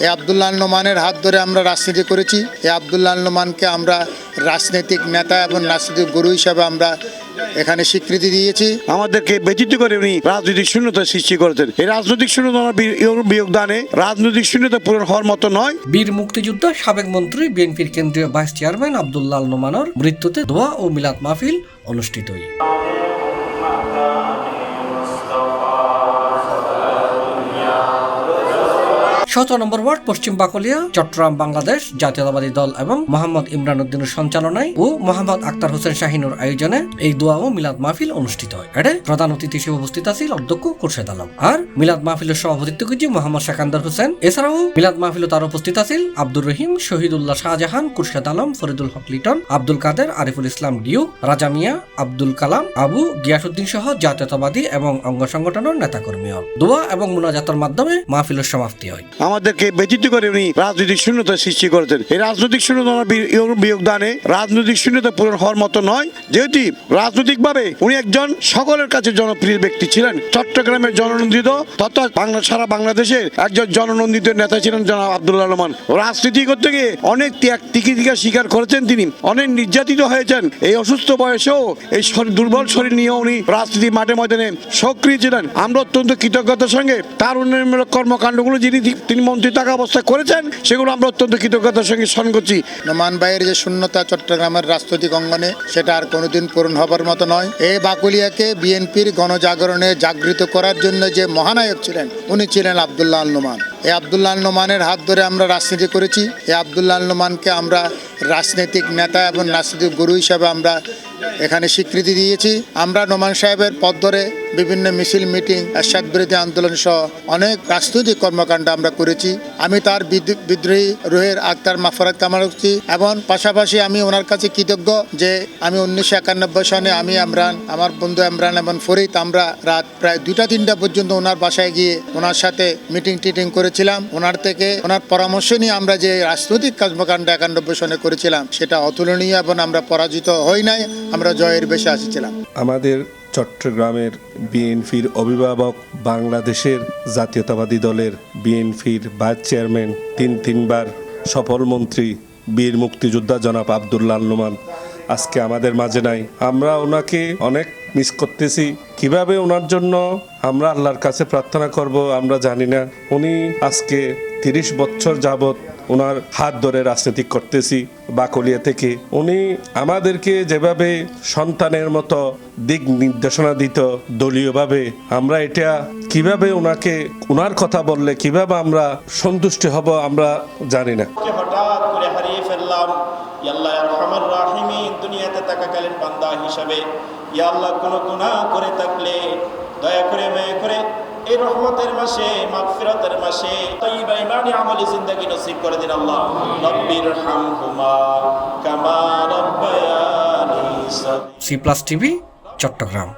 এই আব্দুল্লাহ আল নোমানের হাত ধরে আমরা রাজনীতি করেছি। এই আব্দুল্লাহ আল নোমানকে আমরা রাজনৈতিক নেতা এবং রাজনৈতিক গুরু হিসাবে আমরা এখানে স্বীকৃতি দিয়েছি। আমাদেরকে ব্যতীত করে উনি রাজনৈতিক শূন্যতা সৃষ্টি করেছেন। এই রাজনৈতিক শূন্যতা বিয়োগদানে রাজনৈতিক শূন্যতা পূরণ হওয়ার মতো নয়। বীর মুক্তিযোদ্ধা সাবেক মন্ত্রী বিএনপির কেন্দ্রীয় ভাইস চেয়ারম্যান আব্দুল্লাহ আল নোমানের মৃত্যুতে দোয়া ও মিলাদ মাহফিল অনুষ্ঠিত হয়। 17 নম্বর ওয়ার্ড পশ্চিম বাকলিয়া, চট্টগ্রাম, বাংলাদেশ জাতীয়তাবাদী দল এবং মোহাম্মদ ইমরান উদ্দিনের সঞ্চালনায় ও মোহাম্মদ আক্তার হোসেন শাহিনুর আয়োজনে এই দোয়া ও মিলাদ মাহফিল অনুষ্ঠিত হয়। এতে প্রধান অতিথি হিসেবে উপস্থিত আছেন অধ্যক্ষ খুরশেদ আলম। আর মিলাদ মাহফিলের সভাপতিত্ব করেছেন মোহাম্মদ সেকান্দার হোসেন। এছাড়াও মিলাদ মাহফিলে তার উপস্থিত আছেন আব্দুর রহিম, শহীদুল্লাহ শাহজাহান, খুরশেদ আলম, ফরিদুল হক লিটন, আব্দুল কাদের, আরিফুল ইসলাম ডিউ, রাজা মিয়া, আব্দুল কালাম, আবু গিয়াসউদ্দিন সহ জাতীয়তাবাদী এবং অঙ্গ সংগঠনের নেতাকর্মী। দোয়া এবং মুনাজাতের মাধ্যমে মাহফিলের সমাপ্তি হয়। আমাদেরকে ব্যতীত করে উনি রাজনৈতিক শূন্যতা সৃষ্টি করেছেন। এই রাজনৈতিক শূন্যতা বিয়োগদানে রাজনৈতিক শূন্যতা পূরণ হওয়ার মতো নয়। যেহেতু রাজনৈতিকভাবে উনি একজন সকলের কাছে জনপ্রিয় ব্যক্তি ছিলেন। চট্টগ্রামের জননন্দিত তথা সারা বাংলাদেশের একজন জননন্দিত নেতা ছিলেন জনাব আব্দুল্লাহ রহমান। রাজনীতি করতে গিয়ে অনেক তিকিতিকা স্বীকার করেছেন, তিনি অনেক নির্যাতিত হয়েছেন। এই অসুস্থ বয়সেও এই দুর্বল শরীর নিয়ে উনি রাজনীতি মাঠে ময়দানে সক্রিয় ছিলেন। আমরা অত্যন্ত কৃতজ্ঞতার সঙ্গে তার উন্নয়নমূলক কর্মকাণ্ডগুলো তিনি মন্ত্রী থাকা অবস্থায় করেছেন, সেগুলো আমরা অত্যন্ত কৃতজ্ঞতার সঙ্গে স্মরণ করছি। নোমান ভাইয়ের যে শূন্যতা চট্টগ্রামের রাজনৈতিক অঙ্গনে, সেটা আর কোনোদিন পূরণ হবার মতো নয়। এই বাকুলিয়াকে বিএনপির গণজাগরণে জাগৃত করার জন্য যে মহানায়ক ছিলেন, উনি ছিলেন আব্দুল্লাহ আল নোমান। এই আব্দুল্লাহ আল নোমানের হাত ধরে আমরা রাজনীতি করেছি। এই আব্দুল্লাহ আল নোমানকে আমরা রাজনৈতিক নেতা এবং রাজনৈতিক গুরু হিসাবে আমরা এখানে স্বীকৃতি দিয়েছি। আমরা নোমান সাহেবের পথ ধরে বিভিন্ন মিছিল, মিটিং, এরশাদ বিরোধী আন্দোলন সহ অনেক রাজনৈতিক কর্মকাণ্ড আমরা করেছি। আমি তার বিদ্রোহী রুহের আত্মার মাগফিরাত কামনা করছি এবং পাশাপাশি আমি ওনার কাছে কৃতজ্ঞ যে আমি 1991 সনে আমি ইমরান, আমার বন্ধু ইমরান এবং ফরিদ, আমরা রাত প্রায় 2টা-3টা পর্যন্ত ওনার বাসায় গিয়ে ওনার সাথে মিটিং টিটিং করেছিলাম। ওনার থেকে ওনার পরামর্শ নিয়ে আমরা যে রাজনৈতিক কর্মকাণ্ড 91 সনে করেছিলাম সেটা অতুলনীয় এবং আমরা পরাজিত হই নাই, আমরা জয়ের বেশে আসছিলাম। আমাদের চট্টগ্রামের বিএনপির অভিভাবক, বাংলাদেশের জাতীয়তাবাদী দলের বিএনপির ভাইস চেয়ারম্যান, তিনবার সফল মন্ত্রী, বীর মুক্তিযোদ্ধা জনাব আব্দুল্লাহ আল নোমান আজকে আমাদের মাঝে নাই। আমরা ওনাকে অনেক মিস করতেছি। কিভাবে ওনার জন্য আমরা আল্লাহর কাছে প্রার্থনা করব আমরা জানি না। উনি আজকে 30 বছর যাবৎ ওনার হাত ধরে রাজনীতি করতেছি বাকলিয়া থেকে। উনি আমাদেরকে যেভাবে সন্তানের মতো দিক নির্দেশনা দিত দলীয়ভাবে, আমরা এটা কিভাবে ওনাকে ওনার কথা বললে কিভাবে আমরা সন্তুষ্টি হব আমরা জানি না। হঠাৎ করে হারিয়ে ফেললাম। ইয়া আল্লাহ আরহামার রাহিমিন, দুনিয়াতে থাকাকালীন বান্দা হিসাবে ইয়া আল্লাহ কোনো গুনাহ করে থাকলে দয়া করে মায়া করে এই রহমতের মাসে, মাগফিরাতের মাসে তাইয়্যিবা ঈমানি আমলি জিন্দেগি নসিব করে দিন আল্লাহ। রব্বিরহামহুমা কামা রাব্বায়ানি সগীরা। C plus TV, Chittagong.